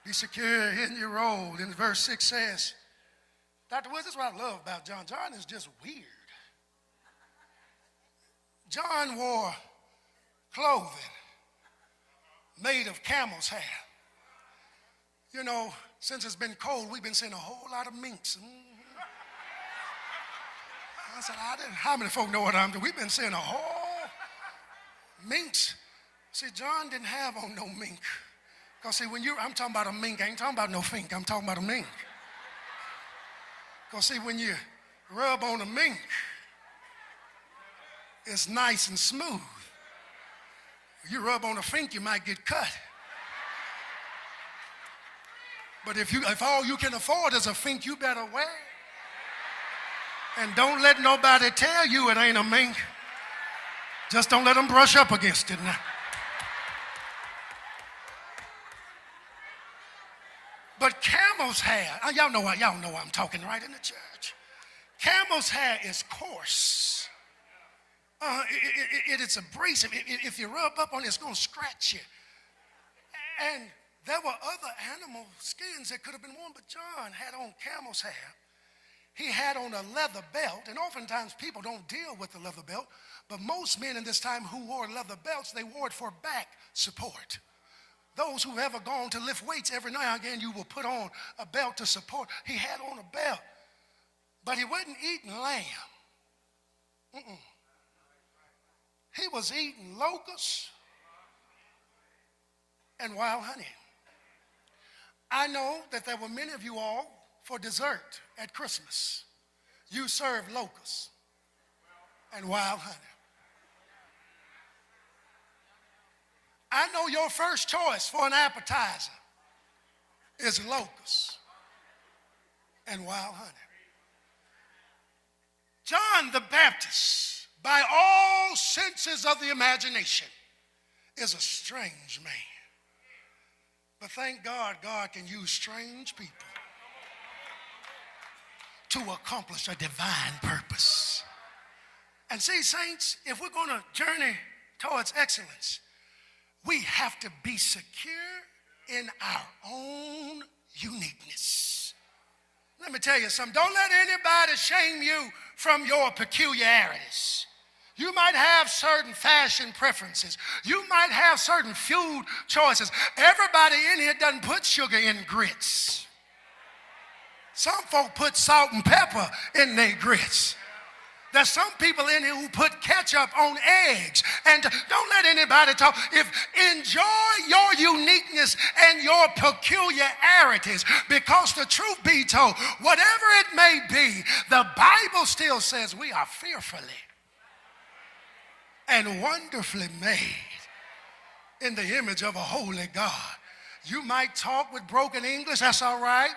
Be secure in your role. And verse 6 says, Dr. Woods, this is what I love about John. John is just weird. John wore clothing made of camel's hair. You know, since it's been cold, we've been seeing a whole lot of minks. I said, how many folk know what I'm doing? We've been seeing a whole minks. See, John didn't have on no mink. Because see, I'm talking about a mink, I ain't talking about no fink, I'm talking about a mink. Because see, when you rub on a mink, it's nice and smooth. You rub on a fink, you might get cut. But if all you can afford is a fink, you better wear it. And don't let nobody tell you it ain't a mink. Just don't let them brush up against it now. But camel's hair, y'all know I'm talking right in the church. Camel's hair is coarse. It's abrasive. If you rub up on it, it's going to scratch you. And there were other animal skins that could have been worn, but John had on camel's hair. He had on a leather belt, and oftentimes people don't deal with the leather belt, but most men in this time who wore leather belts, they wore it for back support. Those who've ever gone to lift weights, every now and again you will put on a belt to support. He had on a belt, but he wasn't eating lamb. He was eating locusts and wild honey. I know that there were many of you all for dessert at Christmas. You served locusts and wild honey. I know your first choice for an appetizer is locusts and wild honey. John the Baptist, by all senses of the imagination, is a strange man. But thank God, God can use strange people to accomplish a divine purpose. And see, saints, if we're going to journey towards excellence, we have to be secure in our own uniqueness. Let me tell you something. Don't let anybody shame you from your peculiarities. You might have certain fashion preferences. You might have certain food choices. Everybody in here doesn't put sugar in grits. Some folk put salt and pepper in their grits. There's some people in here who put ketchup on eggs. And don't let anybody talk. Enjoy your uniqueness and your peculiarities, because the truth be told, whatever it may be, the Bible still says we are fearfully and wonderfully made in the image of a holy God. You might talk with broken English, that's all right.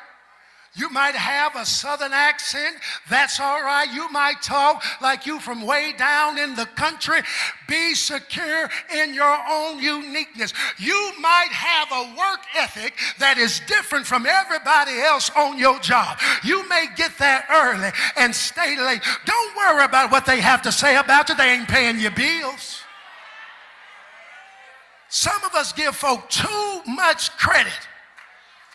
You might have a southern accent, that's all right. You might talk like you from way down in the country. Be secure in your own uniqueness. You might have a work ethic that is different from everybody else on your job. You may get there early and stay late. Don't worry about what they have to say about you. They ain't paying your bills. Some of us give folk too much credit.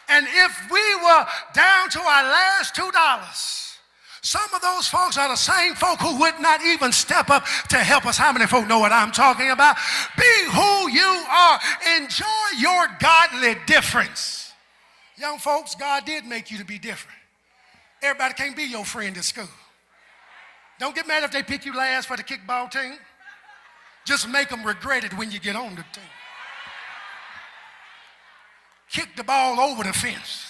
And if we were down to our last $2, some of those folks are the same folk who would not even step up to help us. How many folk know what I'm talking about? Be who you are. Enjoy your godly difference. Young folks, God did make you to be different. Everybody can't be your friend at school. Don't get mad if they pick you last for the kickball team. Just make them regret it when you get on the team. Kick the ball over the fence.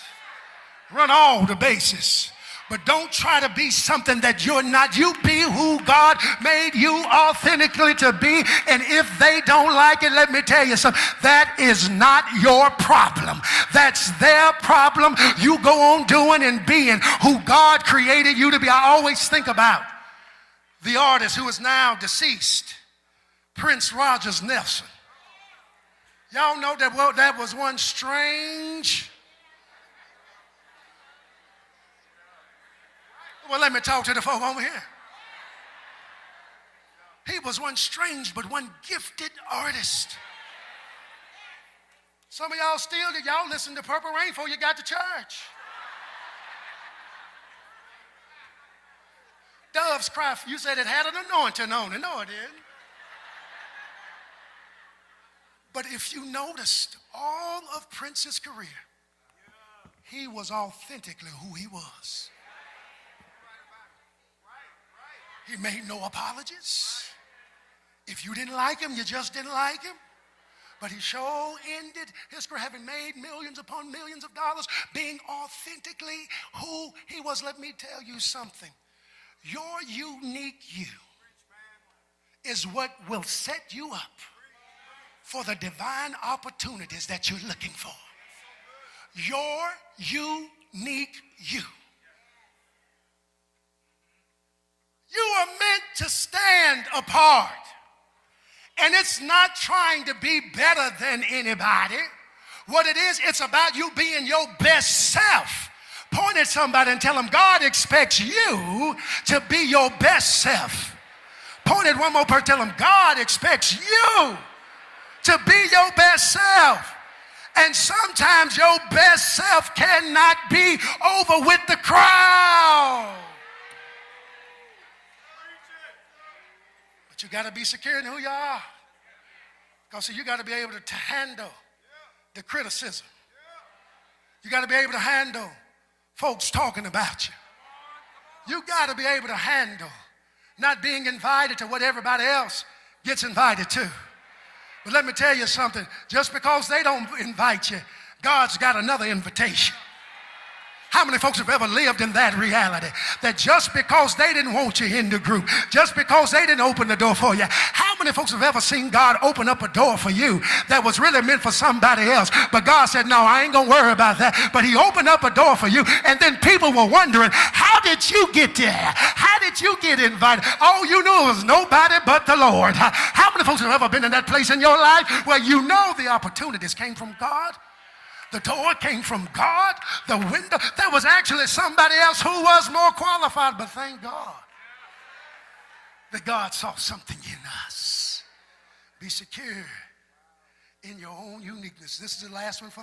Run all the bases. But don't try to be something that you're not. You be who God made you authentically to be. And if they don't like it, let me tell you something. That is not your problem. That's their problem. You go on doing and being who God created you to be. I always think about the artist who is now deceased, Prince Rogers Nelson. Y'all know that, well, that was one strange. Well, let me talk to the folk over here. He was one strange but one gifted artist. Some of y'all still, y'all listen to Purple Rain before you got to church. Doves cry, you said it had an anointing on it. No, it didn't. But if you noticed all of Prince's career, he was authentically who he was. He made no apologies. If you didn't like him, you just didn't like him. But he sure ended his career having made millions upon millions of dollars, being authentically who he was. Let me tell you something. Your unique you is what will set you up for the divine opportunities that you're looking for. Your unique you. You are meant to stand apart. And it's not trying to be better than anybody. What it is, it's about you being your best self. Point at somebody and tell them God expects you to be your best self. Point at one more person, tell them God expects you to be your best self. And sometimes your best self cannot be over with the crowd. But you got to be secure in who you are. Because you got to be able to handle the criticism. You got to be able to handle folks talking about you. You got to be able to handle not being invited to what everybody else gets invited to. But let me tell you something. Just because they don't invite you, God's got another invitation. How many folks have ever lived in that reality? That just because they didn't want you in the group, just because they didn't open the door for you, how many folks have ever seen God open up a door for you that was really meant for somebody else? But God said, no, I ain't going to worry about that. But he opened up a door for you, and then people were wondering, how did you get there? How did you get invited? All you knew was nobody but the Lord. How many folks have ever been in that place in your life where you know the opportunities came from God? The door came from God. The window, there was actually somebody else who was more qualified, but thank God that God saw something in us. Be secure in your own uniqueness. This is the last one for